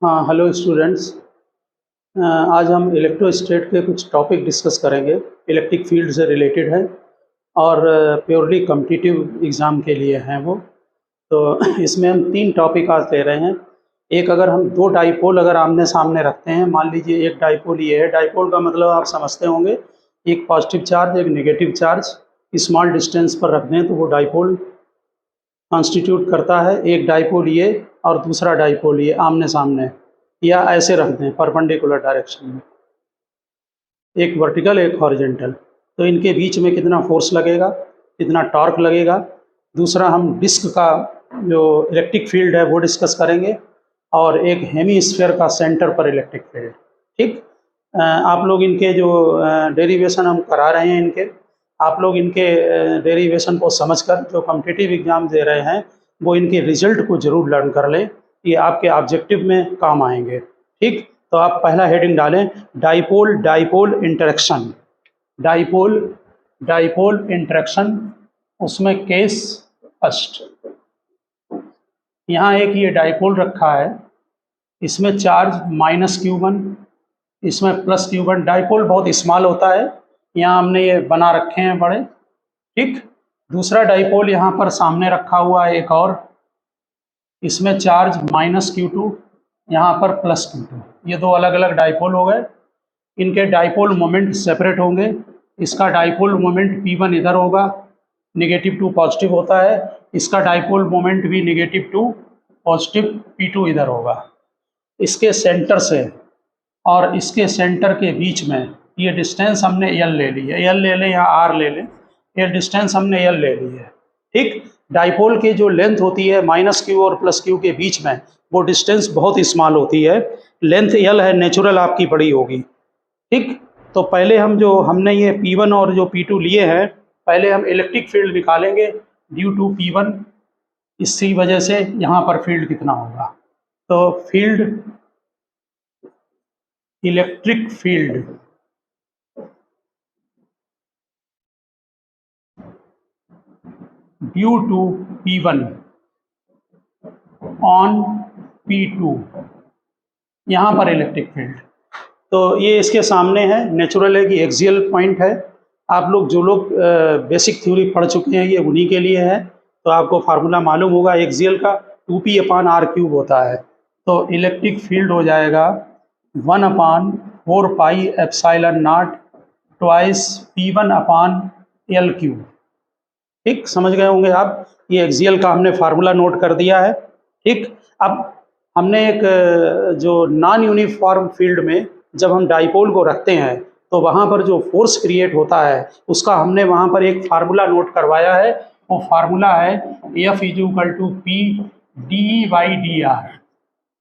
हाँ, hello students. आज हम इलेक्ट्रोस्टैट के कुछ टॉपिक डिस्कस करेंगे। इलेक्ट्रिक फील्ड से रिलेटेड है और प्योरली कॉम्पिटिटिव एग्ज़ाम के लिए हैं वो। तो इसमें हम 3 टॉपिक आज ले रहे हैं। एक, अगर हम 2 डाइपोल अगर आमने-सामने रखते हैं, मान लीजिए एक डाइपोल ये है। डाइपोल का मतलब आप समझते होंगे, एक पॉजिटिव चार्ज, एक नेगेटिव चार्ज स्मॉल डिस्टेंस पर रख दें तो वो डाइपोल कॉन्स्टिट्यूट करता है। एक डाइपोल ये और दूसरा डाइपोल ये आमने-सामने, या ऐसे रख दें परपेंडिकुलर डायरेक्शन में, एक वर्टिकल एक हॉरिजॉन्टल। तो इनके बीच में कितना फोर्स लगेगा, कितना टॉर्क लगेगा। दूसरा, हम डिस्क का जो इलेक्ट्रिक फील्ड है वो डिस्कस करेंगे, और एक हेमीस्फीयर का सेंटर पर इलेक्ट्रिक फील्ड। ठीक। आप लोग इनके जो डेरिवेशन हम करा रहे हैं इनके, आप लोग इनके डेरिवेशन को समझकर जो कॉम्पिटिटिव एग्जाम दे रहे हैं वो इनके रिजल्ट को जरूर लर्न कर लें, ये आपके ऑब्जेक्टिव में काम आएंगे। ठीक। तो आप पहला हेडिंग डालें, dipole dipole interaction. Dipole dipole interaction, उसमें केस फर्स्ट। यहाँ एक ये डाइपोल रखा है, इसमें चार्ज -q1, इसमें +q1। डाइपोल बहुत स्मॉल होता है, यहाँ हमने ये बना रखे हैं बड़े। ठीक। दूसरा डाइपोल यहाँ पर सामने रखा हुआ है एक और, इसमें चार्ज -q2, यहाँ पर +q2। ये 2 अलग अलग डाइपोल हो गए। इनके डाइपोल मोमेंट सेपरेट होंगे। इसका डाइपोल मोमेंट P1 इधर होगा, -2 पॉजिटिव होता है। इसका डाइपोल मोमेंट भी -2 पॉजिटिव, P2 इधर होगा। इसके सेंटर से और इसके सेंटर के बीच में ये डिस्टेंस हमने L ले ली है। L ले लें या R ले लें, ये डिस्टेंस हमने L ले ली है। ठीक। डाइपोल की जो लेंथ होती है -q और +q के बीच में, वो डिस्टेंस बहुत स्मॉल होती है। लेंथ L है, नेचुरल आपकी बड़ी होगी। ठीक। तो पहले हम जो हमने ये P1 और जो P2 लिए हैं, पहले हम इलेक्ट्रिक फील्ड निकालेंगे ड्यू टू P1। इसी वजह से यहाँ पर फील्ड कितना होगा। तो field, electric field due to P1 on P2, यहाँ पर इलेक्ट्रिक फील्ड। तो ये इसके सामने है, नेचुरल है कि एक्सियल पॉइंट है। आप लोग जो लोग बेसिक थ्योरी पढ़ चुके हैं, ये उन्हीं के लिए है। तो आपको फार्मूला मालूम होगा एक्सियल का, 2p/r³ होता है। तो इलेक्ट्रिक फील्ड हो जाएगा 1/4πε0 ट्वाइस P1/L³। ठीक, समझ गए होंगे आप। ये एक्सियल का हमने फार्मूला नोट कर दिया है। ठीक। अब हमने एक जो नॉन यूनिफॉर्म फील्ड में जब हम डाइपोल को रखते हैं तो वहाँ पर जो फोर्स क्रिएट होता है उसका हमने वहाँ पर एक फार्मूला नोट करवाया है। वो फार्मूला है F = P/dE/dr।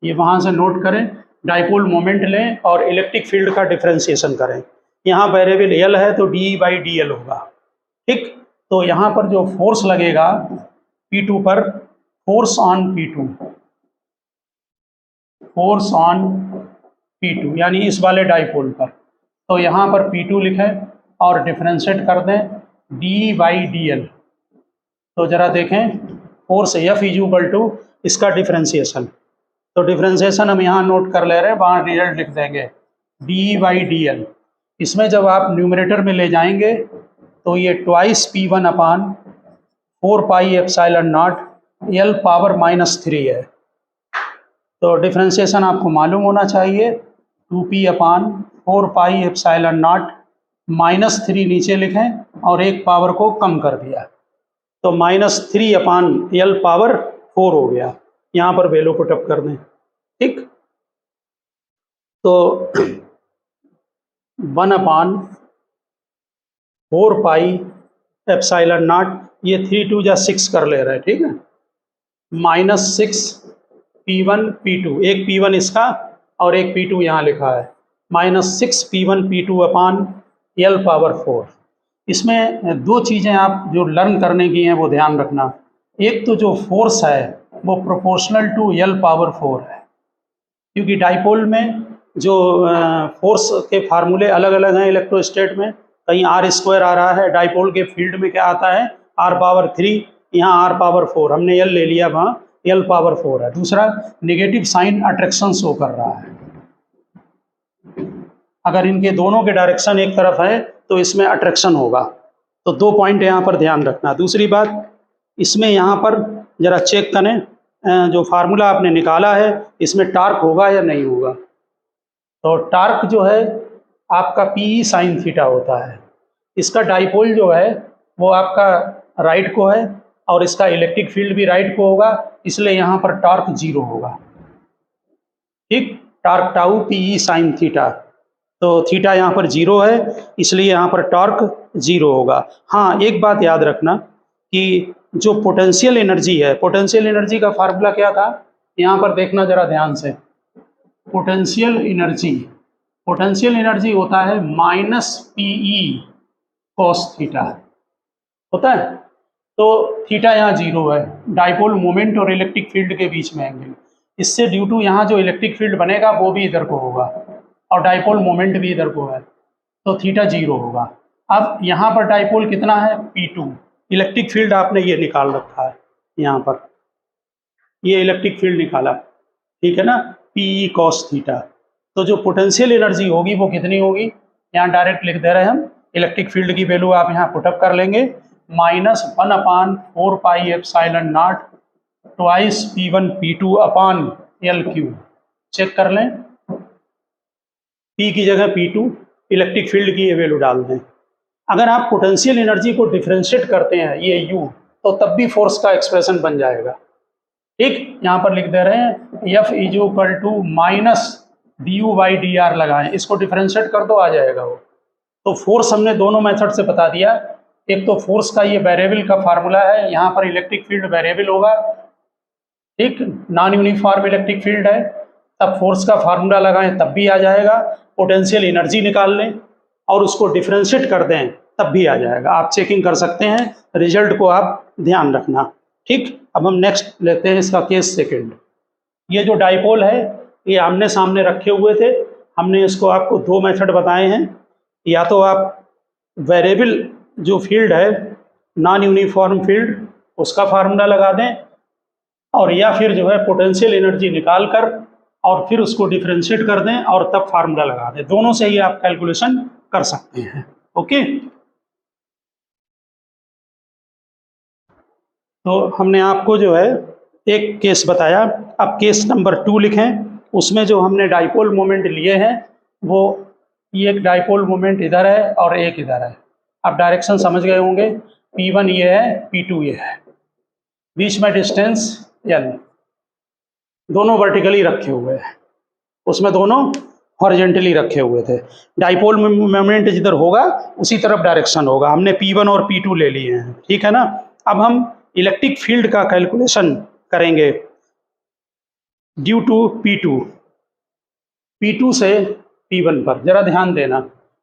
ये वहाँ से नोट करें, डाइपोल मोमेंट लें और इलेक्ट्रिक फील्ड का डिफ्रेंसिएशन करें। यहाँ वेरिएबल L है तो dE/dl होगा। ठीक। तो यहाँ पर जो फोर्स लगेगा P2 पर, force on P2, force on P2 यानी इस वाले डाइपोल पर, तो यहाँ पर P2 लिखें और डिफ्रेंशिएट कर दें dE/dl। तो जरा देखें, फोर्स F = इसका डिफ्रेंशिएशन। तो डिफ्रेंशिएशन हम यहाँ नोट कर ले रहे हैं, वहाँ रिजल्ट लिख देंगे dE/dl। इसमें जब आप न्यूमरेटर में ले जाएंगे तो ये ट्वाइस P1/4πε0 L⁻³ है। तो डिफ्रेंशिएशन आपको मालूम होना चाहिए, 2p/4πε0 -3 नीचे लिखें और एक पावर को कम कर दिया, तो -3/L⁻⁴ हो गया। यहाँ पर वैल्यू पुट अप कर दें। ठीक। तो 1/4πε0, ये 3 2 जा 6 कर ले रहे हैं। ठीक है, -6 P1 P2, एक P1 इसका और एक P2 यहाँ लिखा है, -6 P1 P2/L⁻⁴। इसमें 2 चीज़ें आप जो लर्न करने की हैं वो ध्यान रखना। एक तो जो फोर्स है वो प्रोपोर्शनल टू L⁻⁴ है, क्योंकि डाइपोल में जो फोर्स के फार्मूले अलग अलग हैं इलेक्ट्रोस्टैट में। कहीं r² आ रहा है, डाइपोल के फील्ड में क्या आता है r⁻3, यहाँ r⁻4, हमने L ले लिया वहाँ, L पावर 4 है। दूसरा नेगेटिव साइन अट्रैक्शन शो कर रहा है। अगर इनके दोनों के डायरेक्शन एक तरफ है तो इसमें अट्रैक्शन होगा। तो 2 पॉइंट यहाँ पर ध्यान रखना। दूसरी बात, इसमें यहाँ पर ज़रा चेक करें, जो फार्मूला आपने निकाला है इसमें टार्क होगा या नहीं होगा। तो टार्क जो है आपका PE साइन थीटा होता है। इसका डाइपोल जो है वो आपका राइट को है और इसका इलेक्ट्रिक फील्ड भी राइट को होगा, इसलिए यहाँ पर टॉर्क 0 होगा। ठीक, torque tau PE sign theta, तो थीटा यहाँ पर 0 है इसलिए यहाँ पर टॉर्क 0 होगा। हाँ, एक बात याद रखना कि जो पोटेंशियल एनर्जी है, पोटेंशियल एनर्जी का फार्मूला क्या था, यहाँ पर देखना ज़रा ध्यान से। पोटेंशियल एनर्जी होता है -PE cos थीटा होता है। तो थीटा यहाँ 0 है, डाइपोल मोमेंट और इलेक्ट्रिक फील्ड के बीच में एंगल, इससे ड्यू टू यहाँ जो इलेक्ट्रिक फील्ड बनेगा वो भी इधर को होगा और डाइपोल मोमेंट भी इधर को है, तो थीटा 0 होगा। अब यहाँ पर डाइपोल कितना है, P2। इलेक्ट्रिक फील्ड आपने ये निकाल रखा है, यहाँ पर ये इलेक्ट्रिक फील्ड निकाला, ठीक है ना, PE cos थीटा। तो जो पोटेंशियल एनर्जी होगी वो कितनी होगी, यहाँ डायरेक्ट लिख दे रहे हैं हम। इलेक्ट्रिक फील्ड की वैल्यू आप यहाँ पुटअप कर लेंगे, -1/4 pi epsilon naught twice P1 P2 upon L3। Check कर लें, P की जगह P2, इलेक्ट्रिक फील्ड की ये वैल्यू डाल दें। अगर आप पोटेंशियल एनर्जी को डिफरेंशिएट करते हैं ये U, तो तब भी फोर्स का एक्सप्रेशन बन जाएगा। ठीक, यहाँ पर लिख दे रहे हैं F = -du/dr लगाएं, इसको डिफरेंशिएट कर दो, आ जाएगा वो। तो फोर्स हमने दोनों मेथड से बता दिया। एक तो फोर्स का ये वेरिएबल का फार्मूला है, यहाँ पर इलेक्ट्रिक फील्ड वेरिएबल होगा, ठीक, नॉन यूनिफॉर्म इलेक्ट्रिक फील्ड है, तब फोर्स का फार्मूला लगाएं तब भी आ जाएगा। पोटेंशियल एनर्जी निकाल लें और उसको डिफरेंशिएट कर दें तब भी आ जाएगा। आप चेकिंग कर सकते हैं, रिजल्ट को आप ध्यान रखना। ठीक, अब हम नेक्स्ट लेते हैं इसका केस सेकंड। ये जो डाइपोल है ये आमने सामने रखे हुए थे, हमने इसको आपको 2 मेथड बताए हैं। या तो आप वेरिएबल जो फील्ड है नॉन यूनिफॉर्म फील्ड उसका फार्मूला लगा दें, और या फिर जो है पोटेंशियल एनर्जी निकाल कर और फिर उसको डिफरेंशिएट कर दें और तब फार्मूला लगा दें। दोनों से ही आप कैलकुलेशन कर सकते हैं। ओके, तो हमने आपको जो है एक केस बताया। अब केस नंबर 2 लिखें। उसमें जो हमने डाइपोल मोमेंट लिए हैं वो ये एक डाइपोल मोमेंट इधर है और एक इधर है। आप डायरेक्शन समझ गए होंगे, P1 ये है, P2 ये है, बीच में डिस्टेंस L, दोनों वर्टिकली रखे हुए हैं, उसमें दोनों हॉरिजेंटली रखे हुए थे। डाइपोल मोमेंट जिधर होगा उसी तरफ डायरेक्शन होगा। हमने P1 और P2 ले लिए हैं, ठीक है ना। अब हम इलेक्ट्रिक फील्ड का कैलकुलेशन करेंगे ड्यू टू P2 से P1 पर। जरा ध्यान देना,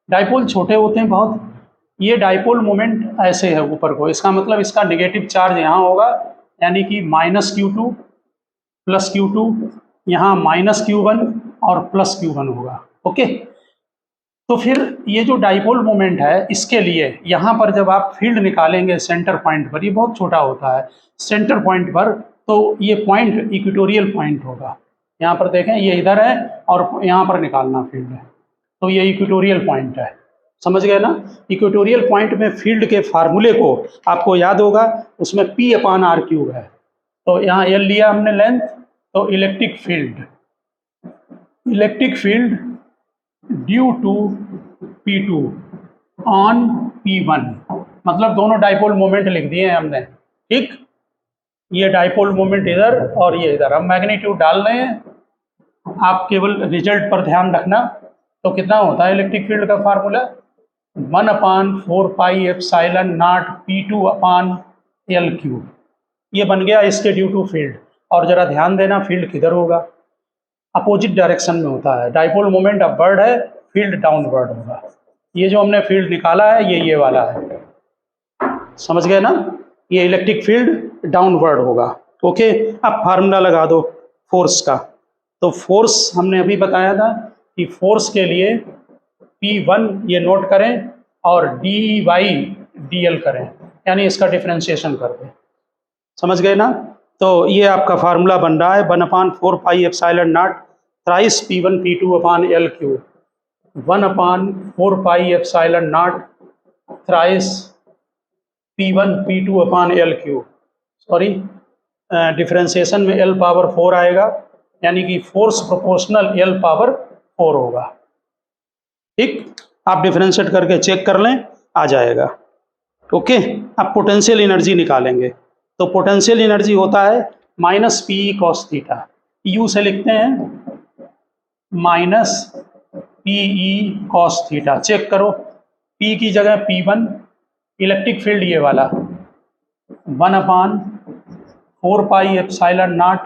डाइपोल छोटे होते हैं बहुत। ये डाइपोल मोमेंट ऐसे है ऊपर को, इसका मतलब इसका नेगेटिव चार्ज यहाँ होगा, यानी कि -Q2 + Q2, यहाँ -Q1 और +Q1 होगा। ओके, तो फिर ये जो डाइपोल मोमेंट है इसके लिए यहाँ पर जब आप फील्ड निकालेंगे सेंटर पॉइंट पर, ये बहुत छोटा होता है सेंटर पॉइंट पर, तो ये पॉइंट इक्वेटोरियल पॉइंट होगा। यहाँ पर देखें ये इधर है और यहाँ पर निकालना फील्ड है, तो ये इक्वेटोरियल पॉइंट है। समझ गए ना। इक्वेटोरियल पॉइंट में फील्ड के फार्मूले को आपको याद होगा, उसमें P/r³ है। तो यहाँ L लिया हमने लेंथ, तो electric field due to P2 on P1, मतलब दोनों डाइपोल मोमेंट लिख दिए हैं हमने। ठीक, ये डाइपोल मोमेंट इधर और ये इधर। हम मैग्नीट्यूड डाल रहे हैं, आप केवल रिजल्ट पर ध्यान रखना। तो कितना होता है इलेक्ट्रिक फील्ड का formula, 1/4 pi epsilon not P2 upon L3। ये बन गया इसके ड्यू टू फील्ड। और जरा ध्यान देना फील्ड किधर होगा, अपोजिट डायरेक्शन में होता है। डाइपोल मोमेंट अपवर्ड है, फील्ड डाउनवर्ड होगा। ये जो हमने फील्ड निकाला है ये वाला है, समझ गए ना। ये इलेक्ट्रिक फील्ड डाउनवर्ड होगा। ओके, अब फार्मूला लगा दो फोर्स का। तो फोर्स हमने अभी बताया था कि फोर्स के लिए P1 ये नोट करें और dy/dl करें, यानी इसका डिफरेंशिएशन कर दें। समझ गए ना। तो ये आपका फार्मूला बन रहा है 1/4πε0 thrice P1 P2 upon L cube, 1/4πε0 thrice P1 P2 upon L cube, sorry differentiation में L पावर 4 आएगा, यानी कि फोर्स प्रोपोर्शनल L पावर 4 होगा। ठीक, आप डिफ्रेंशिएट करके चेक कर लें, आ जाएगा। ओके, अब पोटेंशियल एनर्जी निकालेंगे। तो पोटेंशियल एनर्जी होता है minus P cos theta, U से लिखते हैं minus P cos theta. Check करो, पी की जगह P1, इलेक्ट्रिक फील्ड ये वाला 1/4πε0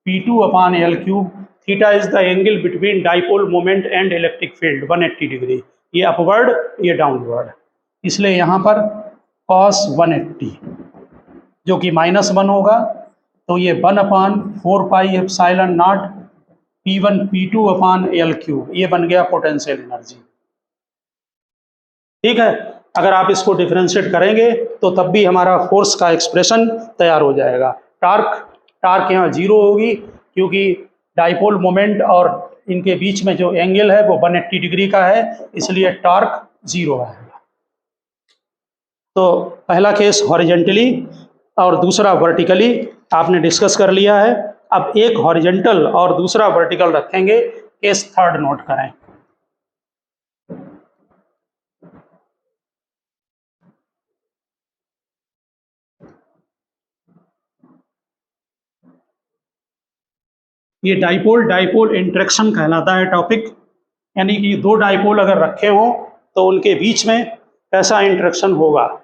P2 upon L cube, theta is the angle between dipole moment and electric field 180 degree, ये अपवर्ड ये डाउनवर्ड, इसलिए यहाँ पर cos 180 जो कि -1 होगा, तो ये 1/4πε0 P1 P2 upon L cube, ये बन गया पोटेंशियल एनर्जी। ठीक है, अगर आप इसको डिफरेंशिएट करेंगे तो तब भी हमारा फोर्स का एक्सप्रेशन तैयार हो जाएगा। टार्क यहाँ 0 होगी, क्योंकि डाइपोल मोमेंट और इनके बीच में जो एंगल है वो 180 डिग्री का है, इसलिए टार्क 0 आएगा। तो पहला केस हॉरिजेंटली और दूसरा वर्टिकली आपने डिस्कस कर लिया है। अब एक हॉरिजेंटल और दूसरा वर्टिकल रखेंगे, केस थर्ड नोट करें। ये डाइपोल इंटरेक्शन कहलाता है टॉपिक, यानी कि दो डाइपोल अगर रखे हों तो उनके बीच में कैसा इंटरेक्शन होगा।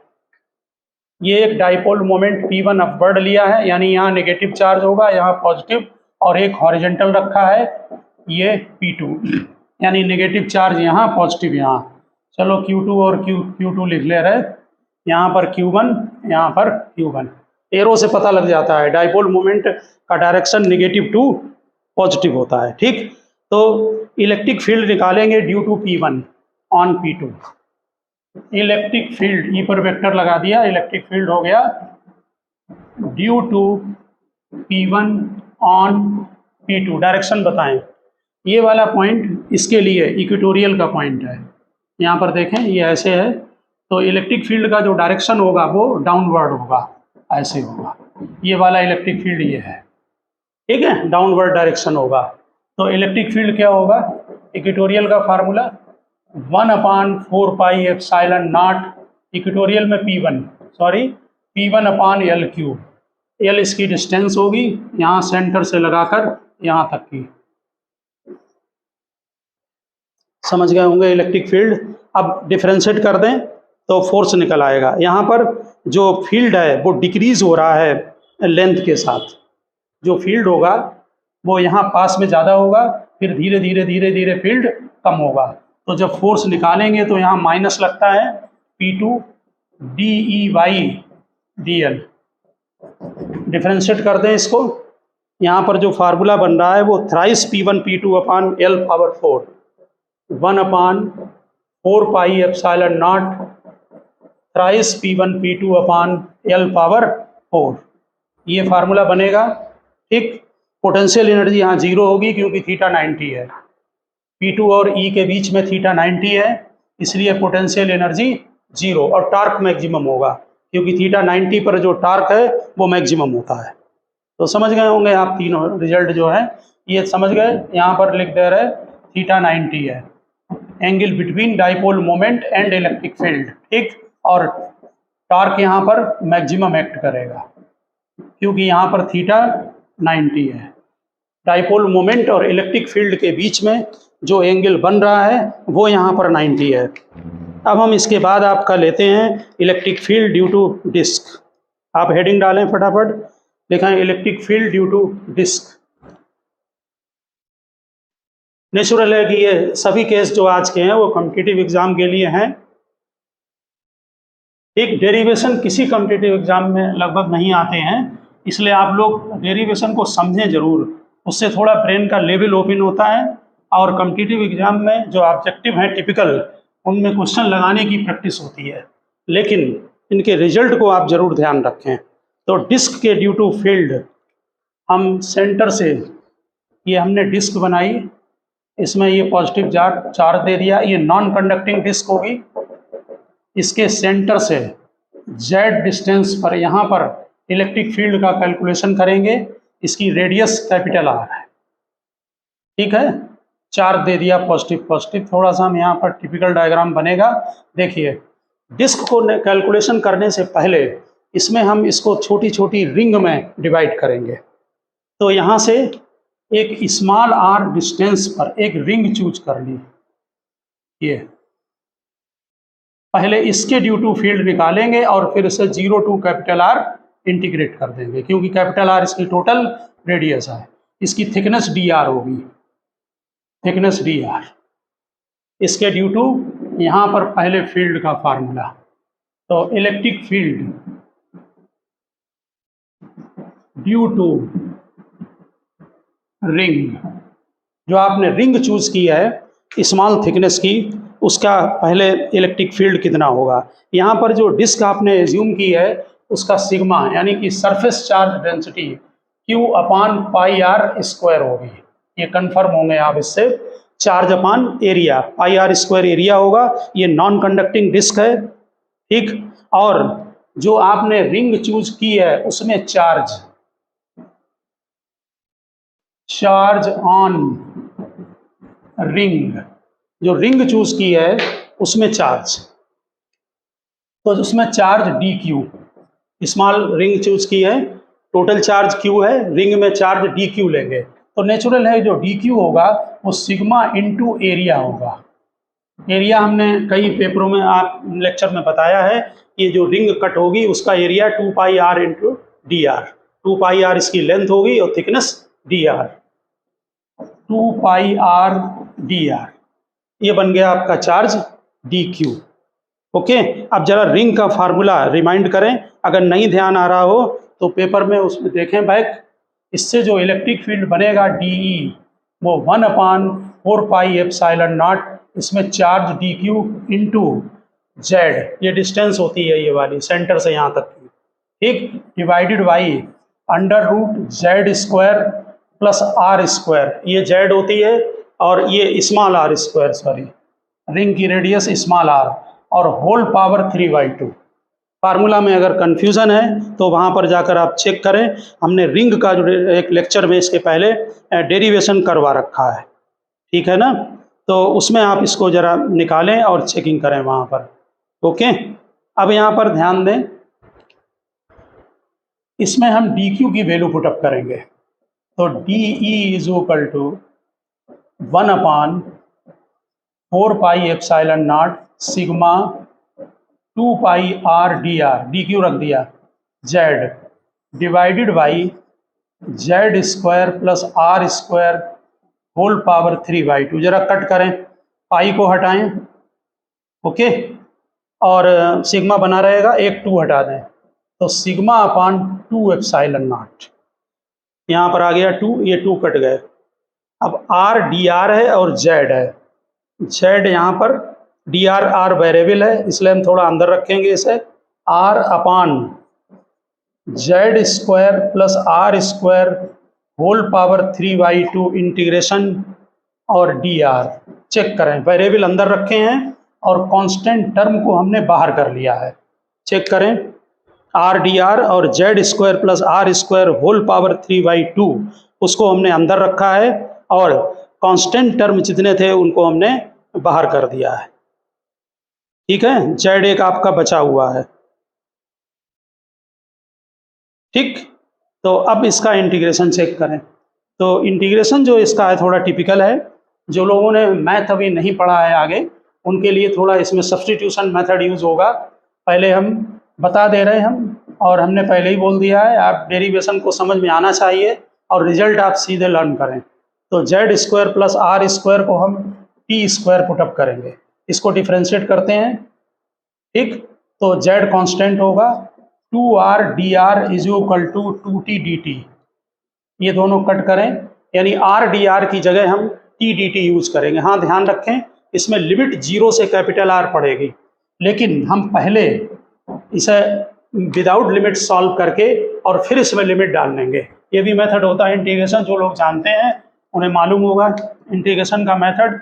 ये एक डाइपोल मोमेंट P1 अपवर्ड लिया है, यानी यहाँ नेगेटिव चार्ज होगा, यहाँ पॉजिटिव, और एक हॉरिजेंटल रखा है ये P2, यानी नेगेटिव चार्ज यहाँ पॉजिटिव यहाँ। चलो Q2 और Q2 लिख ले रहे, यहाँ पर Q1 यहाँ पर Q1, एरो से पता लग जाता है डाइपोल मोमेंट का डायरेक्शन नेगेटिव टू पॉजिटिव होता है। ठीक, तो इलेक्ट्रिक फील्ड निकालेंगे due to P1 on P2। Electric field, E पर वेक्टर लगा दिया, इलेक्ट्रिक फील्ड हो गया due to P1 on P2। Direction बताएं, ये वाला पॉइंट इसके लिए इक्वेटोरियल का पॉइंट है, यहाँ पर देखें ये ऐसे है, तो इलेक्ट्रिक फील्ड का जो डायरेक्शन होगा वो डाउनवर्ड होगा, ऐसे होगा। ये वाला इलेक्ट्रिक फील्ड ये है, ठीक है, डाउनवर्ड डायरेक्शन होगा। तो इलेक्ट्रिक फील्ड क्या होगा, इक्वेटोरियल का फार्मूला 1/4πε0, इक्वेटोरियल में P1 upon L cube, L इसकी डिस्टेंस होगी यहाँ सेंटर से लगाकर यहाँ तक की, समझ गए होंगे इलेक्ट्रिक फील्ड। अब डिफरेंशिएट कर दें तो फोर्स निकल आएगा। यहाँ पर जो फील्ड है वो डिक्रीज हो रहा है लेंथ के साथ, जो फील्ड होगा वो यहाँ पास में ज़्यादा होगा, फिर धीरे धीरे फील्ड कम होगा। तो जब फोर्स निकालेंगे तो यहाँ माइनस लगता है P2 DEY/DL। डिफरेंशिएट कर दें इसको, यहाँ पर जो फार्मूला बन रहा है वो thrice P1 P2 upon L power 4, 1/4πε0 thrice P1 P2 upon L power 4, ये फार्मूला बनेगा। ठीक, पोटेंशियल एनर्जी यहाँ 0 होगी क्योंकि थीटा 90 है, P2 और E के बीच में थीटा 90 है, इसलिए पोटेंशियल एनर्जी 0, और टार्क मैक्सिमम होगा क्योंकि थीटा 90 पर जो टार्क है वो मैक्सिमम होता है। तो समझ गए होंगे आप, तीनों रिजल्ट जो है ये समझ गए। यहाँ पर लिख दे रहे थीटा 90 है, angle between dipole moment and electric field. ठीक, और टार्क यहाँ पर मैक्सिमम एक्ट करेगा क्योंकि यहाँ पर थीटा 90 है। डाइपोल मोमेंट और इलेक्ट्रिक फील्ड के बीच में जो एंगल बन रहा है वो यहाँ पर 90 है। अब हम इसके बाद आपका लेते हैं electric field due to disc. आप हेडिंग डालें फटाफट, लिखें electric field due to disc. Natural है कि ये सभी केस जो आज के हैं वो कॉम्पिटिटिव एग्जाम के लिए हैं। एक डेरिवेशन किसी कॉम्पिटिटिव एग्जाम में लगभग नहीं आते हैं, इसलिए आप लोग डेरिवेशन को समझें जरूर, उससे थोड़ा ब्रेन का लेवल ओपन होता है। और कॉम्पिटिटिव एग्जाम में जो ऑब्जेक्टिव हैं टिपिकल, उनमें क्वेश्चन लगाने की प्रैक्टिस होती है, लेकिन इनके रिजल्ट को आप जरूर ध्यान रखें। तो डिस्क के ड्यू टू फील्ड हम सेंटर से ये हमने डिस्क बनाई, इसमें ये पॉजिटिव चार्ज दे दिया, ये नॉन कंडक्टिंग डिस्क होगी। इसके सेंटर से z डिस्टेंस पर यहाँ पर इलेक्ट्रिक फील्ड का कैलकुलेशन करेंगे। इसकी रेडियस कैपिटल R है, ठीक है। चार्ज दे दिया पॉजिटिव पॉजिटिव। थोड़ा सा हम यहाँ पर टिपिकल डायग्राम बनेगा, देखिए। डिस्क को कैलकुलेशन करने से पहले इसमें हम इसको छोटी छोटी रिंग में डिवाइड करेंगे। तो यहाँ से एक स्मॉल r डिस्टेंस पर एक रिंग चूज कर ली। ये पहले इसके ड्यू टू फील्ड निकालेंगे और फिर इसे 0 टू कैपिटल R इंटीग्रेट कर देंगे, क्योंकि कैपिटल R इसकी टोटल रेडियस है। इसकी थिकनेस dr होगी, थिकनेस dr। इसके ड्यू टू यहाँ पर पहले फील्ड का फार्मूला, तो electric field due to ring, जो आपने रिंग चूज की है स्मॉल थिकनेस की, उसका पहले इलेक्ट्रिक फील्ड कितना होगा। यहाँ पर जो डिस्क आपने एज्यूम की है उसका सिग्मा यानी कि सरफेस चार्ज डेंसिटी Q अपान पाई R स्क्वायर होगी। ये कंफर्म होंगे आप इससे। चार्ज अपान एरिया, पाई R स्क्वायर एरिया होगा। ये नॉन कंडक्टिंग डिस्क है, ठीक। और जो आपने रिंग चूज की है उसमें चार्ज ऑन रिंग, जो रिंग चूज की है उसमें चार्ज, तो उसमें charge dq, small ring choose की है, टोटल चार्ज q है, रिंग में चार्ज dq लेंगे। तो नेचुरल है जो dq होगा वो सिग्मा इंटू एरिया होगा। एरिया हमने कई पेपरों में आप लेक्चर में बताया है, ये जो रिंग कट होगी उसका area 2 pi r into D R. 2 pi r इसकी लेंथ होगी और thickness dr, 2 pi r dr। ये बन गया आपका चार्ज dq। ओके, अब जरा रिंग का फार्मूला रिमाइंड करें, अगर नहीं ध्यान आ रहा हो तो पेपर में उसमें देखें बैक। इससे जो इलेक्ट्रिक फील्ड बनेगा DE वो 1/4 पाई एप्सिलॉन नॉट, इसमें चार्ज dq इंटू z, ये डिस्टेंस होती है ये वाली सेंटर से यहाँ तक की, ठीक, divided by under root z square plus r square, ये z होती है और ये small r square, sorry ring की रेडियस स्मॉल r, और होल पावर 3/2। फार्मूला में अगर कंफ्यूजन है तो वहाँ पर जाकर आप चेक करें, हमने रिंग का जो एक लेक्चर में इसके पहले डेरिवेशन करवा रखा है, ठीक है ना। तो उसमें आप इसको जरा निकालें और चेकिंग करें वहाँ पर। ओके, अब यहाँ पर ध्यान दें, इसमें हम dq की वैल्यू पुटअप करेंगे। तो DE is equal to 1/4 pi epsilon naught sigma 2 pi r dr, dq रख दिया, z divided by z square plus r square whole power 3/2। जरा कट करें, पाई को हटाएं, ओके, और सिग्मा बना रहेगा, एक 2 हटा दें, तो सिग्मा अपान 2 एप्सिलॉन नॉट, यहाँ पर आ गया 2, ये 2 कट गए। अब r dr है और z है, z यहाँ पर dr r वेरिएबल है इसलिए हम थोड़ा अंदर रखेंगे इसे, r upon z square plus r square whole power 3/2 integration और dr। चेक करें, वेरिएबल अंदर रखे हैं और कांस्टेंट टर्म को हमने बाहर कर लिया है। चेक करें, r dr और z square plus r square whole power 3/2 उसको हमने अंदर रखा है और कांस्टेंट टर्म जितने थे उनको हमने बाहर कर दिया है, ठीक है। z एक आपका बचा हुआ है, ठीक। तो अब इसका इंटीग्रेशन चेक करें। तो इंटीग्रेशन जो इसका है थोड़ा टिपिकल है, जो लोगों ने मैथ अभी नहीं पढ़ा है आगे उनके लिए थोड़ा इसमें सब्स्टिट्यूशन मेथड यूज होगा। पहले हम बता दे रहे हैं हम, और हमने पहले ही बोल दिया है, आप डेरिवेशन को समझ में आना चाहिए और रिजल्ट आप सीधे लर्न करें। तो z square plus r square को हम t स्क्वायर पुटअप करेंगे, इसको डिफ्रेंशिएट करते हैं, ठीक। तो z कांस्टेंट होगा, 2r dr is equal to 2t dt, ये दोनों कट करें, यानी r dr की जगह हम t dt यूज करेंगे। हाँ, ध्यान रखें इसमें लिमिट 0 से कैपिटल R पड़ेगी, लेकिन हम पहले इसे विदाउट लिमिट सॉल्व करके और फिर इसमें लिमिट डाल लेंगे। ये भी मेथड होता है इंटीग्रेशन, जो लोग जानते हैं उन्हें मालूम होगा इंटीग्रेशन का मेथड।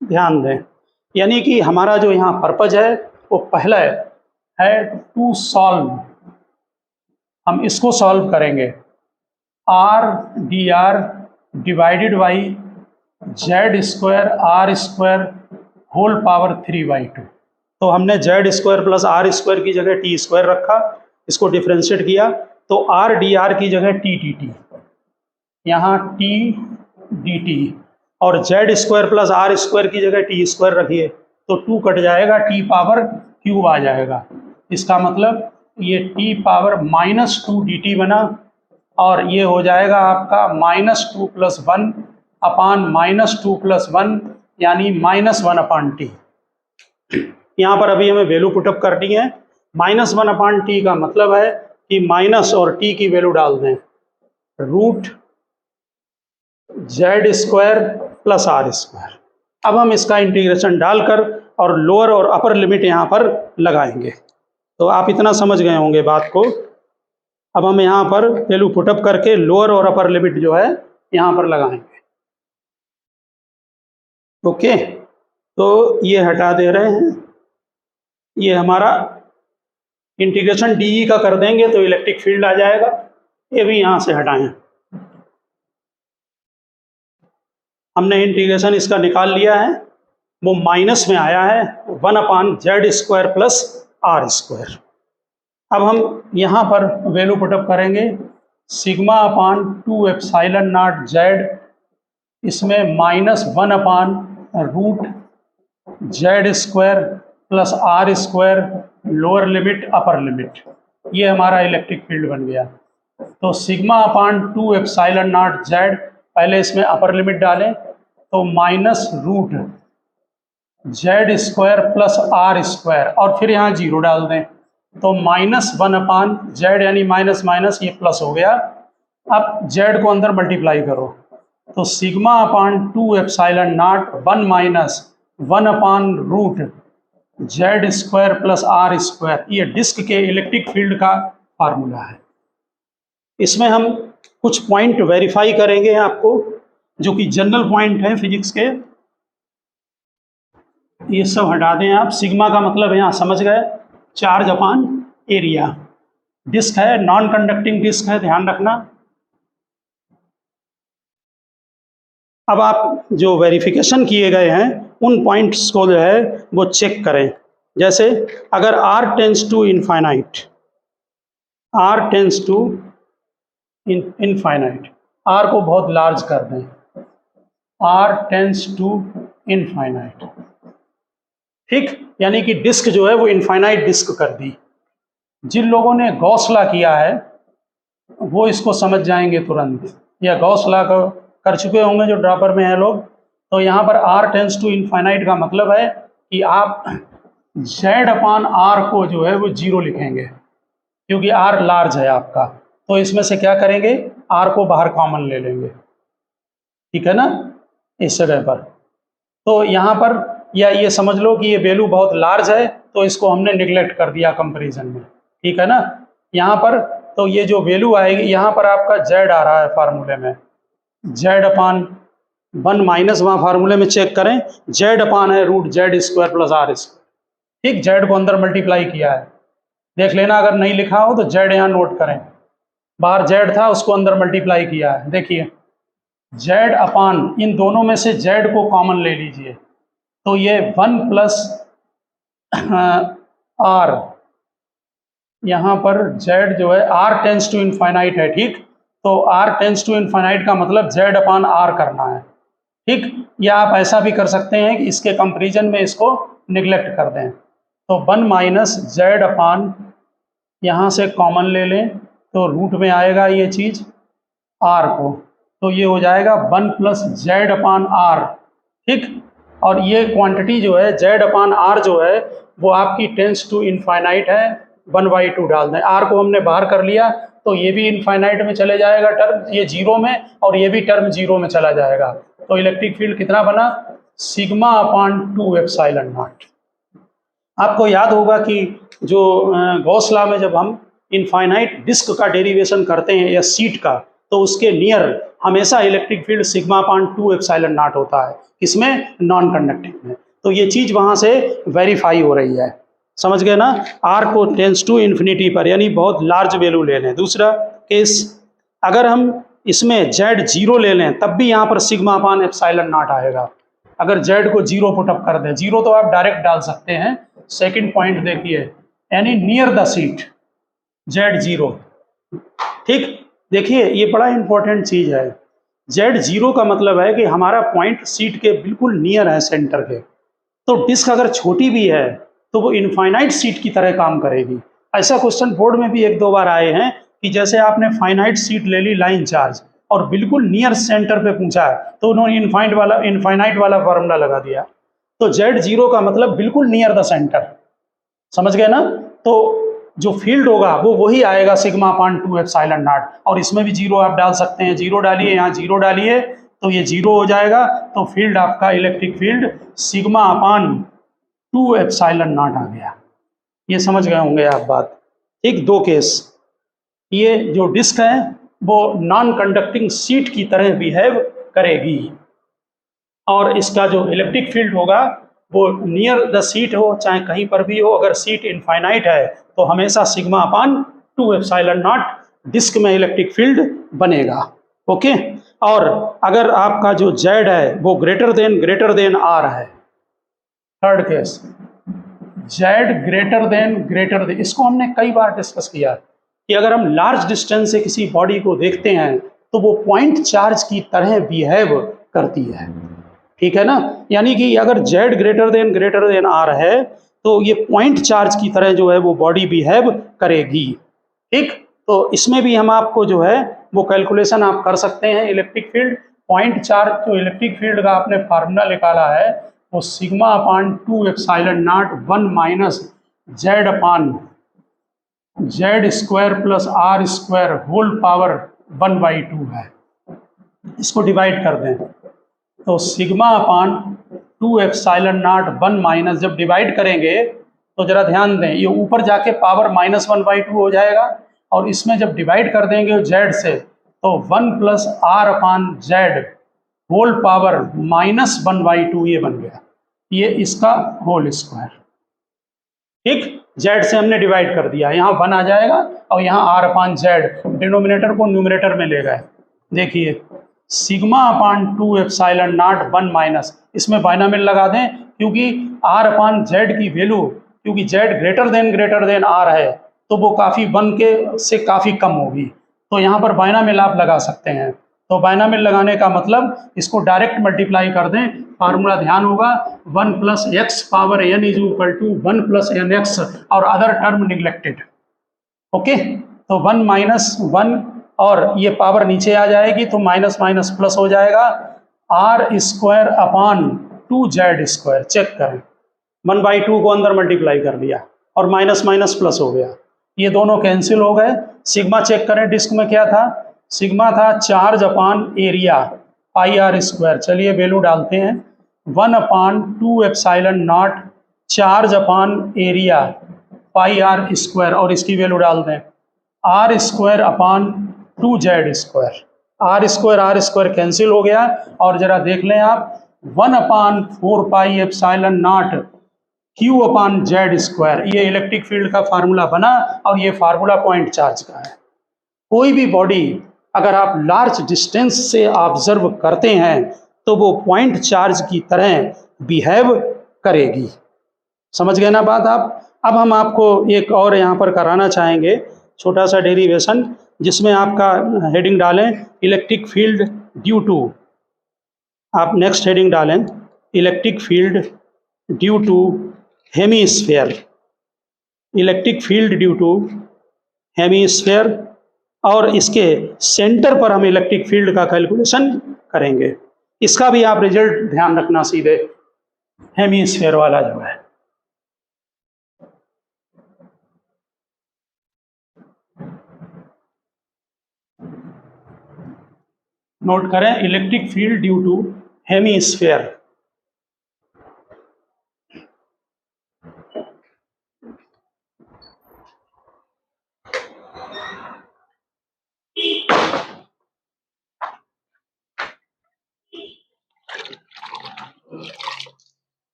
ध्यान दें, यानी कि हमारा जो यहाँ पर्पज है वो पहला है टू सॉल्व, हम इसको सॉल्व करेंगे R D R divided by Z square R square whole power 3/2। तो हमने Z square plus R square की जगह टी स्क्वायर रखा, इसको डिफ्रेंशिएट किया तो आर डी आर की जगह टी डी टी, यहाँ टी डी टी, और Z square plus R square की जगह टी स्क्वायर रखिए तो 2 कट जाएगा, टी पावर क्यूब आ जाएगा। इसका मतलब ये टी पावर -2 डी टी बना, और ये हो जाएगा आपका -2 + 1 अपान -2 + 1 यानी -1/t। यहाँ पर अभी हमें वैल्यू पुटअप करनी है। -1/t का मतलब है कि माइनस और t की वैल्यू डाल दें, root Z square plus R square. अब हम इसका इंटीग्रेशन डालकर और लोअर और अपर लिमिट यहाँ पर लगाएंगे। तो आप इतना समझ गए होंगे बात को। अब हम यहाँ पर वैल्यू पुटअप करके लोअर और अपर लिमिट जो है यहाँ पर लगाएंगे। ओके, तो ये हटा दे रहे हैं, ये हमारा इंटीग्रेशन डी का कर देंगे तो इलेक्ट्रिक फील्ड आ जाएगा। ये भी यहाँ से हटाएं, हमने इंटीग्रेशन इसका निकाल लिया है, वो माइनस में आया है 1/z² प्लस आर स्क्वायर। अब हम यहाँ पर वैल्यू पुटअप करेंगे sigma upon 2 epsilon naught Z, इसमें -1/रूट Z square plus R square lower limit upper limit, ये हमारा इलेक्ट्रिक फील्ड बन गया। तो sigma upon 2 epsilon naught Z, पहले इसमें अपर लिमिट डालें तो -रूट Z square plus R square, और फिर यहाँ 0 डाल दें तो -1/z यानी माइनस माइनस ये प्लस हो गया। अब z को अंदर मल्टीप्लाई करो तो सिग्मा अपान 2 एप्सिलॉन नॉट 1-1/रूट Z square plus R square, ये डिस्क के इलेक्ट्रिक फील्ड का फार्मूला है। इसमें हम कुछ पॉइंट वेरीफाई करेंगे आपको, जो कि जनरल पॉइंट है फिजिक्स के, ये सब हटा दें आप। सिग्मा का मतलब यहाँ समझ गए, चार्ज अपान एरिया। डिस्क है, नॉन कंडक्टिंग डिस्क है, ध्यान रखना। अब आप जो वेरिफिकेशन किए गए हैं उन पॉइंट्स को जो है वो चेक करें। जैसे अगर r tends to infinite, r tends to infinite, r को बहुत लार्ज कर दें, r टेंस टू इनफाइनाइट, ठीक, यानी कि डिस्क जो है वो इनफाइनाइट डिस्क कर दी। जिन लोगों ने गॉस लॉ किया है वो इसको समझ जाएंगे तुरंत, या गॉस लॉ कर चुके होंगे जो ड्रॉपर में है लोग। तो यहाँ पर r टेंस टू इनफाइनाइट का मतलब है कि आप z अपान r को जो है वो 0 लिखेंगे, क्योंकि r लार्ज है आपका। तो इसमें से क्या करेंगे, r को बाहर कॉमन ले लेंगे, ठीक है ना, इस जगह पर। तो यहाँ पर या ये समझ लो कि ये वैल्यू बहुत लार्ज है तो इसको हमने निगलेक्ट कर दिया कंपैरिजन में, ठीक है ना। यहाँ पर तो ये जो वैल्यू आएगी, यहाँ पर आपका z आ रहा है फार्मूले में, z अपान 1 माइनस, वहाँ फार्मूले में चेक करें, z अपान है root Z square plus R square, ठीक, z को अंदर मल्टीप्लाई किया है, देख लेना, अगर नहीं लिखा हो तो z यहाँ नोट करें, बाहर z था उसको अंदर मल्टीप्लाई किया है। देखिए z अपान, इन दोनों में से z को कॉमन ले लीजिए तो ये 1 प्लस r, यहाँ पर z जो है r टेंस टू इनफाइनाइट है, ठीक, तो r टेंस टू इनफाइनाइट का मतलब z अपान r करना है, ठीक। या आप ऐसा भी कर सकते हैं कि इसके कंपैरिजन में इसको निगलेक्ट कर दें, तो 1 माइनस z अपान, यहाँ से कॉमन ले लें तो रूट में आएगा ये चीज़ r को, तो ये हो जाएगा 1 प्लस z अपान r, ठीक। और ये क्वांटिटी जो है z अपान r जो है वो आपकी टेंस टू इनफाइनाइट है, 1/2 डाल दें, r को हमने बाहर कर लिया तो ये भी इनफाइनाइट में चले जाएगा टर्म, ये 0 में, और ये भी टर्म 0 में चला जाएगा। तो इलेक्ट्रिक फील्ड कितना बना, सिग्मा अपान 2 एप्सिलॉन नॉट। आपको याद होगा कि जो गॉस लॉ में जब हम इनफाइनाइट डिस्क का डेरिवेशन करते हैं या सीट का, तो उसके नियर हमेशा electric field sigma upon 2 epsilon not होता है, इसमें नॉन कंडक्टिंग में। तो ये चीज़ वहाँ से वेरीफाई हो रही है, समझ गए ना। आर को टेंस टू इन्फिनिटी पर, यानी बहुत लार्ज वैल्यू ले लें। दूसरा केस, अगर हम इसमें जेड जीरो ले लें तब भी यहाँ पर सिग्मा अपान एप्सिलॉन नॉट आएगा। अगर जेड को जीरो पुटअप कर दें, जीरो तो आप डायरेक्ट डाल सकते हैं। सेकंड पॉइंट देखिए, यानी near the seat Z zero, ठीक। देखिए ये बड़ा इंपॉर्टेंट चीज है। जेड जीरो का मतलब है कि हमारा पॉइंट सीट के बिल्कुल नियर है, सेंटर के। तो डिस्क अगर छोटी भी है तो वो इनफाइनाइट सीट की तरह काम करेगी। ऐसा क्वेश्चन बोर्ड में भी एक दो बार आए हैं कि जैसे आपने फाइनाइट सीट ले ली लाइन चार्ज और बिल्कुल नियर सेंटर पे पूछा है, तो उन्होंने इनफाइनाइट वाला फॉर्मूला लगा दिया। तो जेड जीरो का मतलब बिल्कुल नियर द सेंटर, समझ गए ना। तो जो फील्ड होगा वो वही आएगा सिग्मा अपान 2 एप्सिलॉन नॉट। और इसमें भी जीरो आप डाल सकते हैं, जीरो डालिए, यहाँ जीरो डालिए तो ये जीरो हो जाएगा। तो फील्ड आपका electric field sigma upon 2 epsilon naught आ गया। ये समझ गए होंगे आप बात, ठीक। दो केस, ये जो डिस्क है वो नॉन कंडक्टिंग सीट की तरह बिहेव करेगी, और इसका जो इलेक्ट्रिक फील्ड होगा वो नियर द सीट हो चाहे कहीं पर भी हो। अगर सीट इनफाइनाइट है तो हमेशा sigma upon 2 epsilon naught disc में इलेक्ट्रिक फील्ड बनेगा, ओके। और अगर आपका जो जेड है वो ग्रेटर देन आर है, third case, Z greater than, इसको हमने कई बार डिस्कस किया कि अगर हम लार्ज डिस्टेंस से किसी बॉडी को देखते हैं तो वो पॉइंट चार्ज की तरह बिहेव करती है, ठीक है ना। यानी कि अगर जेड ग्रेटर देन आर है तो ये पॉइंट चार्ज की तरह जो है वो बॉडी बिहेव करेगी, ठीक। तो इसमें भी हम आपको जो है वो कैलकुलेशन आप कर सकते हैं। इलेक्ट्रिक फील्ड पॉइंट चार्ज, जो इलेक्ट्रिक फील्ड का आपने फार्मूला निकाला है वो sigma upon 2 epsilon naught 1 minus Z upon Z square plus R square whole power 1/2 है। इसको डिवाइड कर दें तो sigma upon 2 epsilon naught 1 minus, जब डिवाइड करेंगे तो जरा ध्यान दें ये ऊपर जाके पावर -1/2 हो जाएगा, और इसमें जब डिवाइड कर देंगे जेड से तो 1 plus R upon Z whole power -1/2 ये बन गया, ये इसका होल स्क्वायर, ठीक। जेड से हमने डिवाइड कर दिया, यहाँ 1 आ जाएगा और यहाँ आर अपान जेड, डिनोमिनेटर को न्यूमरेटर में ले गए। देखिए sigma upon 2 epsilon naught 1 minus, इसमें बाइनोमियल लगा दें क्योंकि आर अपान जेड की वैल्यू, क्योंकि जेड ग्रेटर देन आर है तो वो काफ़ी 1 के से काफ़ी कम होगी, तो यहाँ पर बाइनोमियल आप लगा सकते हैं। तो बाइनोमियल लगाने का मतलब इसको डायरेक्ट मल्टीप्लाई कर दें, फार्मूला ध्यान होगा 1 plus X power N is equal to 1 plus N X और अदर टर्म निगलेक्टेड, ओके। तो 1 माइनस 1 और ये पावर नीचे आ जाएगी तो माइनस माइनस प्लस हो जाएगा, R square upon 2 Z square, check करें 1/2 को अंदर मल्टीप्लाई कर दिया और माइनस माइनस प्लस हो गया, ये दोनों कैंसिल हो गए। सिग्मा चेक करें डिस्क में क्या था, सिग्मा था charge upon area pi R square, चलिए वैल्यू डालते हैं 1/2 epsilon naught charge upon area pi R square, और इसकी वैल्यू डाल दें R square upon 2 Z square, R square cancel हो गया। और जरा देख लें आप 1/4 pi epsilon naught Q upon Z square, ये इलेक्ट्रिक फील्ड का फार्मूला बना और ये फार्मूला पॉइंट चार्ज का है। कोई भी बॉडी अगर आप लार्ज डिस्टेंस से ऑब्जर्व करते हैं तो वो पॉइंट चार्ज की तरह बिहेव करेगी, समझ गए ना बात आप। अब हम आपको एक और यहाँ पर कराना चाहेंगे छोटा सा डेरिवेशन, जिसमें आपका हेडिंग डालें इलेक्ट्रिक फील्ड ड्यू टू, आप नेक्स्ट हेडिंग डालें electric field due two hemisphere, electric field due two hemisphere, और इसके सेंटर पर हम इलेक्ट्रिक फील्ड का कैलकुलेशन करेंगे। इसका भी आप रिजल्ट ध्यान रखना, सीधे हेमीस्फेयर वाला जो है। नोट करें electric field due two hemisphere,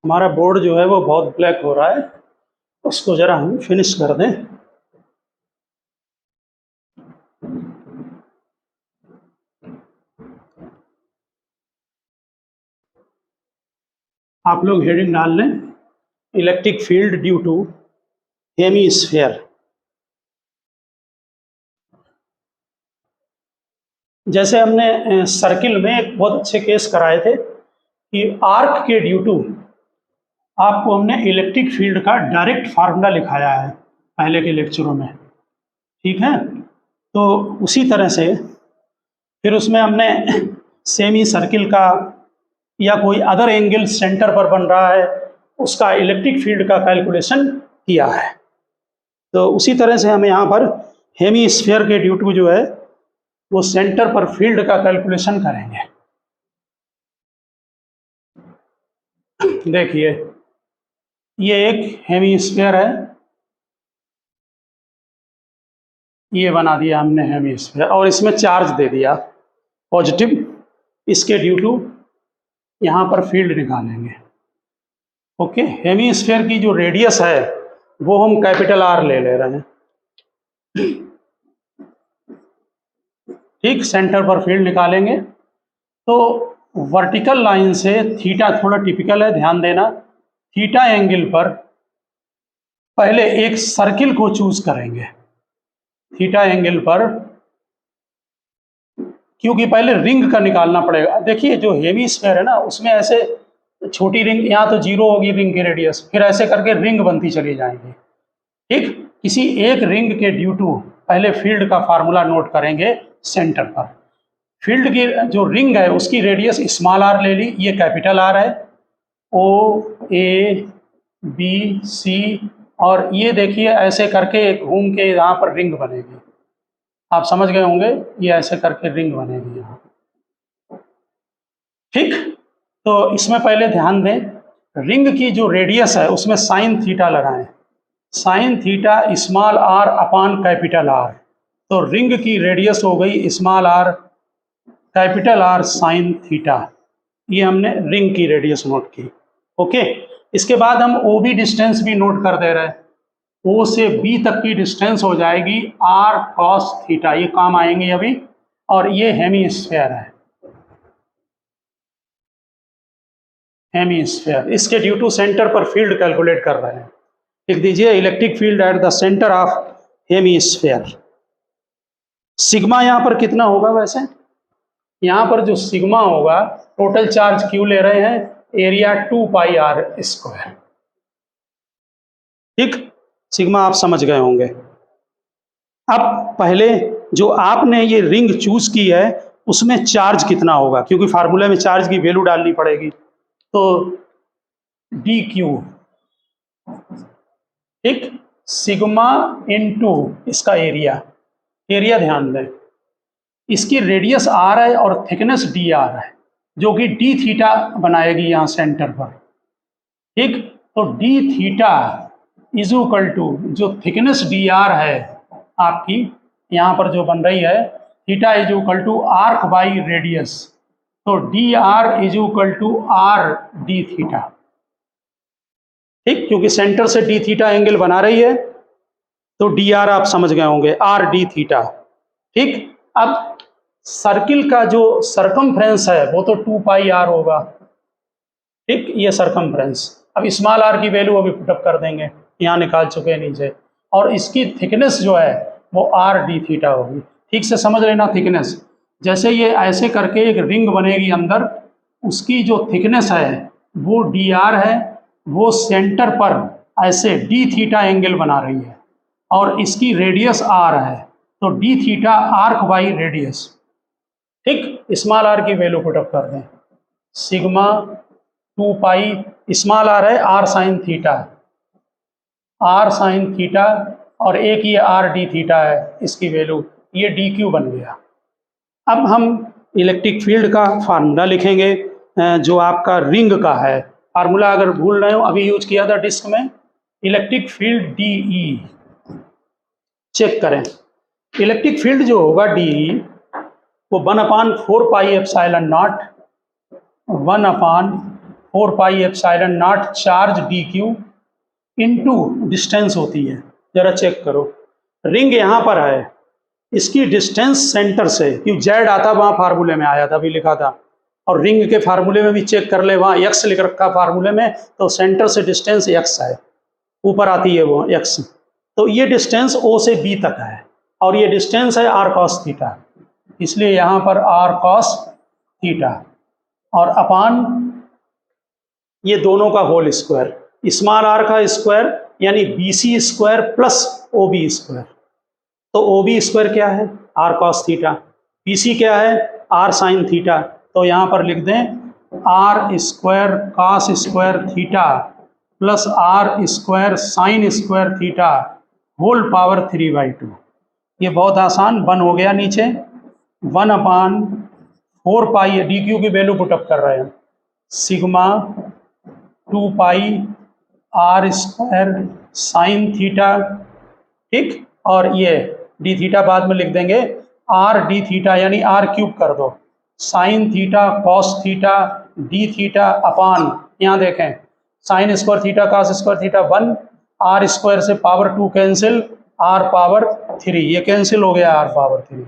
हमारा बोर्ड जो है वो बहुत ब्लैक हो रहा है, उसको ज़रा हम फिनिश कर दें। आप लोग हेडिंग डाल लें, electric field due two hemisphere. जैसे हमने सर्किल में एक बहुत अच्छे केस कराए थे कि आर्क के ड्यू टू आपको हमने इलेक्ट्रिक फील्ड का डायरेक्ट फार्मूला लिखाया है पहले के लेक्चरों में, ठीक है। तो उसी तरह से फिर उसमें हमने सेमी सर्किल का या कोई अदर एंगल सेंटर पर बन रहा है उसका इलेक्ट्रिक फील्ड का कैलकुलेशन किया है। तो उसी तरह से हम यहाँ पर हेमीस्फीयर के ड्यू टू जो है वो सेंटर पर फील्ड का कैलकुलेशन करेंगे। देखिए ये एक हेमीस्फीयर है, ये बना दिया हमने हेमीस्फीयर और इसमें चार्ज दे दिया पॉजिटिव, इसके ड्यू टू यहाँ पर फील्ड निकालेंगे। ओके, हेमीस्फीयर की जो रेडियस है वो हम कैपिटल आर ले रहे हैं, ठीक। सेंटर पर फील्ड निकालेंगे तो वर्टिकल लाइन से थीटा, थोड़ा टिपिकल है ध्यान देना, थीटा एंगल पर पहले एक सर्किल को चूज करेंगे थीटा एंगल पर, क्योंकि पहले रिंग का निकालना पड़ेगा। देखिए जो हेमीस्फीयर है ना उसमें ऐसे छोटी रिंग, यहाँ तो 0 होगी रिंग की रेडियस, फिर ऐसे करके रिंग बनती चली जाएंगी, ठीक। किसी एक रिंग के ड्यू टू पहले फील्ड का फार्मूला नोट करेंगे सेंटर पर। फील्ड की जो रिंग है उसकी रेडियस स्मॉल आर ले ली, ये कैपिटल आर है, ओ ए बी सी, और ये देखिए ऐसे करके घूम के यहाँ पर रिंग बनेगी, आप समझ गए होंगे, ये ऐसे करके रिंग बनेगी यहाँ, ठीक। तो इसमें पहले ध्यान दें, रिंग की जो रेडियस है उसमें साइन थीटा लगाएं, sine theta small R upon capital R, तो रिंग की रेडियस हो गई small R capital R sine theta, ये हमने रिंग की रेडियस नोट की। ओके, इसके बाद हम ओ बी डिस्टेंस भी नोट कर दे रहे हैं, ओ से बी तक की डिस्टेंस हो जाएगी आर कॉस थीटा, ये काम आएंगे अभी, और ये हेमीस्फीयर है, हेमीस्फीयर, इसके ड्यू टू सेंटर पर फील्ड कैलकुलेट कर रहे हैं। लिख दीजिए electric field at the centre of hemisphere. Sigma यहाँ पर कितना होगा, वैसे यहाँ पर जो सिग्मा होगा, टोटल चार्ज क्यू ले रहे हैं, एरिया 2 पाई आर स्क्वायर, ठीक। सिग्मा आप समझ गए होंगे। अब पहले जो आपने ये रिंग चूज की है उसमें चार्ज कितना होगा, क्योंकि फार्मूले में चार्ज की वैल्यू डालनी पड़ेगी, तो डी क्यू, ठीक, सिग्मा इनटू इसका एरिया, एरिया ध्यान दें, इसकी रेडियस आर है और थिकनेस डी आर है, जो कि डी थीटा बनाएगी यहाँ सेंटर पर, ठीक। तो D theta is equal to जो थिकनेस डी आर है आपकी यहाँ पर जो बन रही है, theta is equal to arc by radius, तो D R is equal to R D theta, ठीक, क्योंकि सेंटर से डी थीटा एंगल बना रही है, तो डी आर आप समझ गए होंगे, आर डी थीटा, ठीक। अब सर्किल का जो सरकमफ्रेंस है वो तो 2 पाई आर होगा, ठीक, ये सरकमफ्रेंस। अब स्मॉल आर की वैल्यू अभी पुटअप कर देंगे, यहाँ निकाल चुके हैं नीचे, और इसकी थिकनेस जो है वो आर डी थीटा होगी, ठीक से समझ लेना थिकनेस। जैसे ये ऐसे करके एक रिंग बनेगी अंदर, उसकी जो थिकनेस है वो डी आर है, वो सेंटर पर ऐसे डी थीटा एंगल बना रही है, और इसकी रेडियस आर है, तो D theta arc by radius, ठीक। स्मॉल आर की वैल्यू पुटअप कर दें, सिग्मा 2 पाई, स्मॉल आर है R sine theta, R sine theta, और एक ये आर डी थीटा है, इसकी वैल्यू ये डी क्यू बन गया। अब हम इलेक्ट्रिक फील्ड का फार्मूला लिखेंगे जो आपका रिंग का है, फार्मूला अगर भूल रहे हो अभी यूज किया था डिस्क में, electric field D E, check करें, इलेक्ट्रिक फील्ड जो होगा डी ई वो 1/4 pi epsilon naught 1/4 4 pi epsilon naught charge D Q into distance होती है। जरा चेक करो, रिंग यहाँ पर है, इसकी डिस्टेंस सेंटर से, क्यों जेड आता वहाँ फार्मूले में आया था, अभी लिखा था, और रिंग के फार्मूले में भी चेक कर ले, वहाँ एक्स लिख रखा फार्मूले में, तो सेंटर से डिस्टेंस एक्स है, ऊपर आती है वो एक्स। तो ये डिस्टेंस ओ से बी तक है और ये डिस्टेंस है आर कॉस थीटा, इसलिए यहाँ पर आर कॉस थीटा और अपान ये दोनों का होल स्क्वायर, स्मॉल आर का स्क्वायर यानी B C square plus O B square. तो ओ बी स्क्वायर क्या है? R cos theta. B C क्या है? R sine theta. तो यहाँ पर लिख दें R square cos square theta plus R square sine square theta whole power 3/2। ये बहुत आसान, 1 हो गया नीचे, 1/4 पाई, डी क्यू की वैल्यू पुटअप कर रहे हैं, sigma 2 pi R square sine theta, ठीक, और ये डी थीटा बाद में लिख देंगे, आर डी थीटा यानी आर क्यूब कर दो, sine theta cos theta D theta upon, यहाँ देखें sine square theta cos square theta 1, R square से पावर 2 कैंसिल, आर पावर 3, ये कैंसिल हो गया आर पावर 3।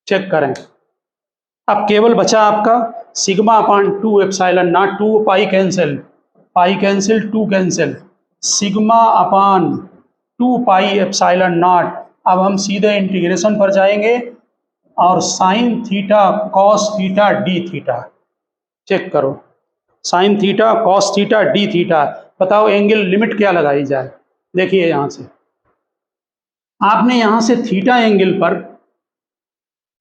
चेक करें, अब केवल बचा आपका sigma upon 2 epsilon naught, 2 pi cancel 2 cancel, sigma upon 2 pi epsilon naught. अब हम सीधे इंटीग्रेशन पर जाएंगे और sine theta cos theta D theta, check करो, sine theta cos theta D theta, बताओ एंगल लिमिट क्या लगाई जाए। देखिए यहाँ से आपने यहाँ से थीटा एंगल पर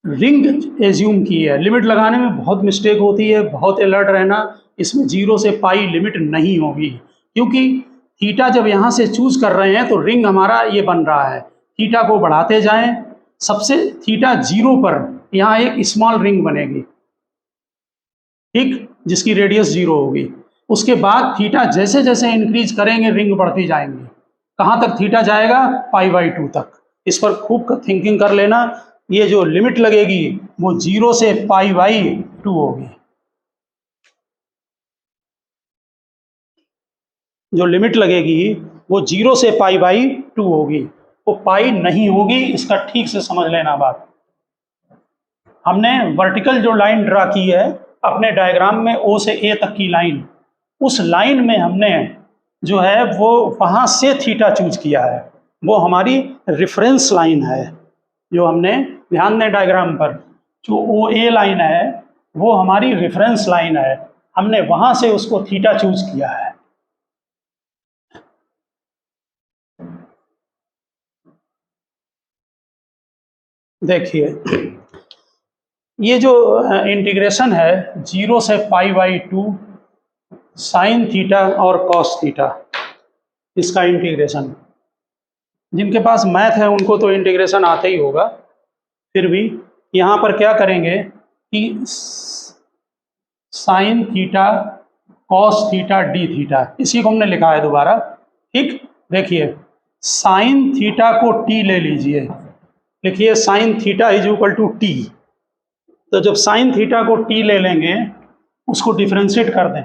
रिंग एज्यूम की है, लिमिट लगाने में बहुत मिस्टेक होती है, बहुत अलर्ट रहना, इसमें 0 से पाई लिमिट नहीं होगी, क्योंकि थीटा जब यहाँ से चूज कर रहे हैं तो रिंग हमारा ये बन रहा है, थीटा को बढ़ाते जाएं, सबसे थीटा 0 पर यहाँ एक स्मॉल रिंग बनेगी, ठीक, जिसकी रेडियस 0 होगी। उसके बाद थीटा जैसे जैसे इंक्रीज करेंगे रिंग बढ़ती जाएंगी, कहाँ तक थीटा जाएगा? π/2 तक। इस पर खूब थिंकिंग कर लेना, ये जो लिमिट लगेगी वो 0 से π/2 होगी, जो लिमिट लगेगी वो 0 से π/2 होगी, वो पाई नहीं होगी, इसका ठीक से समझ लेना बात। हमने वर्टिकल जो लाइन ड्रा की है अपने डायग्राम में, ओ से ए तक की लाइन, उस लाइन में हमने जो है वो वहाँ से थीटा चूज किया है, वो हमारी रेफरेंस लाइन है, जो हमने, ध्यान दें डायग्राम पर, जो ओ ए लाइन है वो हमारी रेफरेंस लाइन है, हमने वहाँ से उसको थीटा चूज किया है। देखिए ये जो इंटीग्रेशन है 0 से π/2 साइन थीटा और कॉस थीटा, इसका इंटीग्रेशन, जिनके पास मैथ है उनको तो इंटीग्रेशन आता ही होगा, फिर भी यहाँ पर क्या करेंगे कि sign theta cos theta D theta, इसी को हमने लिखा है दोबारा, ठीक। देखिए साइन थीटा को टी ले लीजिए, लिखिए sine theta is equal to T. तो जब साइन थीटा को टी ले लेंगे, उसको डिफ्रेंशिएट कर दें,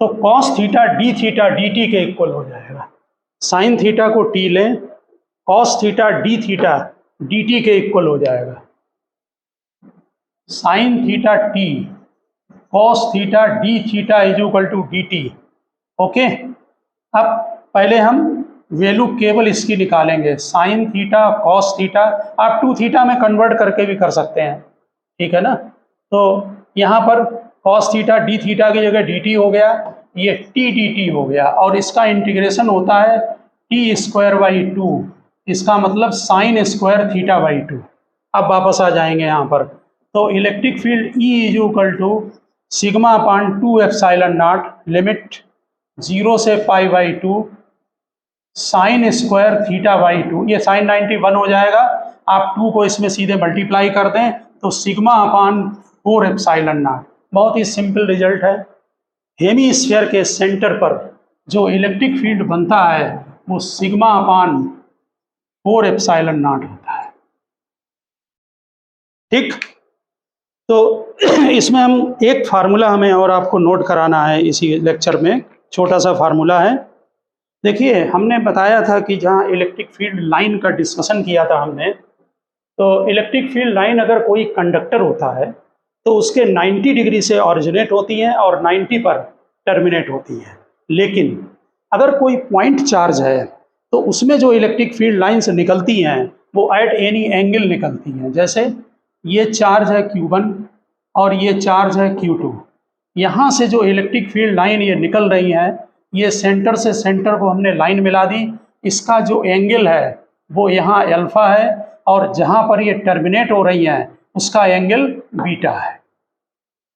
तो कॉस थीटा डी टी के इक्वल हो जाएगा। साइन थीटा को टी लें, कॉस थीटा डी टी के इक्वल हो जाएगा। Sine theta T cos theta D theta is equal to D T, okay. अब पहले हम वैल्यू केवल इसकी निकालेंगे, साइन थीटा कॉस थीटा, आप 2 थीटा में कन्वर्ट करके भी कर सकते हैं, ठीक है ना। तो यहाँ पर कॉस थीटा डी थीटा की जगह डी टी हो गया, ये टी डी टी हो गया, और इसका इंटीग्रेशन होता है t²/2, इसका मतलब साइन स्क्वायर θ/2। अब वापस आ जाएंगे यहाँ पर, तो electric field E is equal to sigma upon 2 epsilon naught limit 0 से π/2 साइन स्क्वायर θ/2, ये साइन 91 हो जाएगा, आप 2 को इसमें सीधे मल्टीप्लाई कर दें तो सिग्मा अपान 4 एप्सिलॉन नॉट। बहुत ही सिंपल रिजल्ट है। हेमीस्फीयर के सेंटर पर जो इलेक्ट्रिक फील्ड बनता है वो सिग्मा अपान 4 एप्सिलॉन नॉट होता है, ठीक। तो इसमें हम एक फार्मूला हमें और आपको नोट कराना है इसी लेक्चर में, छोटा सा फार्मूला है। देखिए, हमने बताया था कि जहाँ इलेक्ट्रिक फील्ड लाइन का डिस्कशन किया था हमने, तो इलेक्ट्रिक फील्ड लाइन अगर कोई कंडक्टर होता है तो उसके 90 डिग्री से ऑरिजिनेट होती हैं और 90 पर टर्मिनेट होती हैं। लेकिन अगर कोई पॉइंट चार्ज है तो उसमें जो इलेक्ट्रिक फील्ड लाइन्स निकलती हैं वो एट एनी एंगल निकलती हैं। जैसे ये चार्ज है Q1 और ये चार्ज है Q2। यहाँ से जो इलेक्ट्रिक फील्ड लाइन ये निकल रही है, ये सेंटर से सेंटर को हमने लाइन मिला दी। इसका जो एंगल है वो यहाँ अल्फा है और जहाँ पर ये टर्मिनेट हो रही हैं उसका एंगल बीटा है।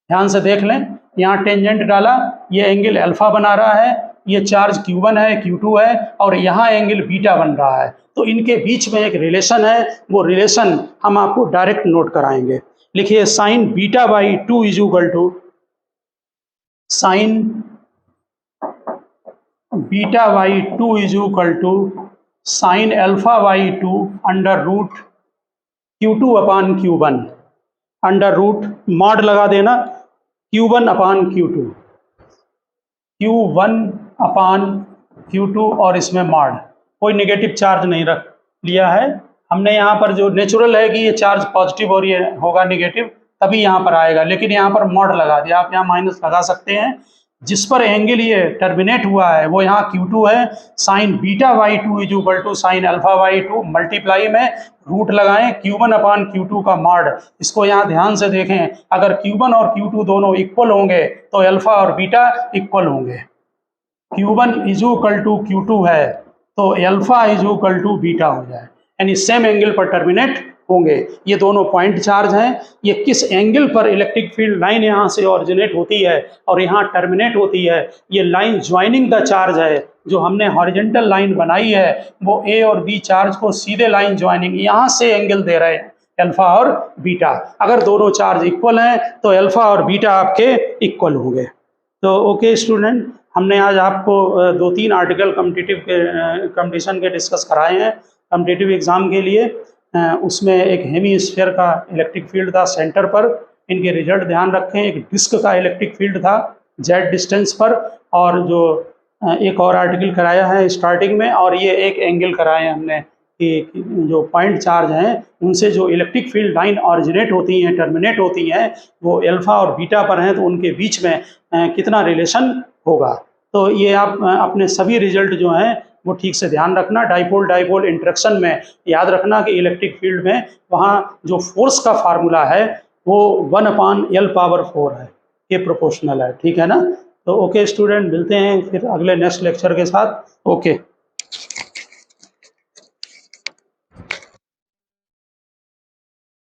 ध्यान से देख लें, यहाँ टेंजेंट डाला, ये एंगल अल्फा बना रहा है, ये चार्ज Q1 है, Q2 है और यहाँ एंगल बीटा बन रहा है। तो इनके बीच में एक रिलेशन है, वो रिलेशन हम आपको डायरेक्ट नोट कराएंगे। लिखिए sine beta by 2 is equal to sine beta by 2 is equal to sine alpha by 2 under root Q2 upon Q1, under root mod लगा देना Q1 अपान Q2, Q1 अपान Q2 और इसमें मॉड, कोई negative charge नहीं रख लिया है हमने। यहाँ पर जो नेचुरल है कि ये चार्ज पॉजिटिव और ये होगा नेगेटिव, तभी यहाँ पर आएगा, लेकिन यहाँ पर मॉड लगा दिया। आप यहाँ माइनस लगा सकते हैं। जिस पर एंगल ये टर्मिनेट हुआ है वो यहाँ Q2 है। Sine beta by 2 is equal to sine alpha by 2, multiply में रूट लगाएं Q1 अपान Q2 का मॉड। इसको यहाँ ध्यान से देखें, अगर Q1 और Q2 दोनों इक्वल होंगे तो अल्फा और बीटा इक्वल होंगे। Q1 is equal to Q2 है तो alpha is equal to beta हो जाए, यानी सेम एंगल पर टर्मिनेट होंगे। ये दोनों पॉइंट चार्ज हैं। ये किस एंगल पर इलेक्ट्रिक फील्ड लाइन यहाँ से ऑरिजिनेट होती है और यहाँ टर्मिनेट होती है, ये लाइन ज्वाइनिंग द चार्ज है। जो हमने हॉरिजॉन्टल लाइन बनाई है वो ए और बी चार्ज को सीधे लाइन ज्वाइनिंग यहाँ से एंगल दे रहे हैं, अल्फा और बीटा। अगर दोनों चार्ज इक्वल हैं तो अल्फा और बीटा आपके इक्वल होंगे। तो ओके स्टूडेंट, हमने आज आपको 2-3 आर्टिकल कंपटीशन के डिस्कस कराए हैं कॉम्पिटिटिव एग्ज़ाम के लिए। उसमें एक हेमीस्फीयर का इलेक्ट्रिक फील्ड था सेंटर पर, इनके रिजल्ट ध्यान रखें। एक डिस्क का इलेक्ट्रिक फील्ड था जेड डिस्टेंस पर, और जो एक और आर्टिकल कराया है स्टार्टिंग में, और ये एक एंगल कराए हैं हमने कि जो पॉइंट चार्ज हैं उनसे जो इलेक्ट्रिक फील्ड लाइन ऑरिजिनेट होती हैं, टर्मिनेट होती हैं, वो अल्फा और बीटा पर हैं, तो उनके बीच में कितना रिलेशन होगा। तो ये आप अपने सभी रिजल्ट जो हैं वो ठीक से ध्यान रखना। डाइपोल डाइपोल इंटरेक्शन में याद रखना कि इलेक्ट्रिक फील्ड में वहाँ जो फोर्स का फार्मूला है वो 1/L⁴ है, ये प्रोपोर्शनल है, ठीक है ना। तो ओके स्टूडेंट, मिलते हैं फिर अगले नेक्स्ट लेक्चर के साथ। ओके।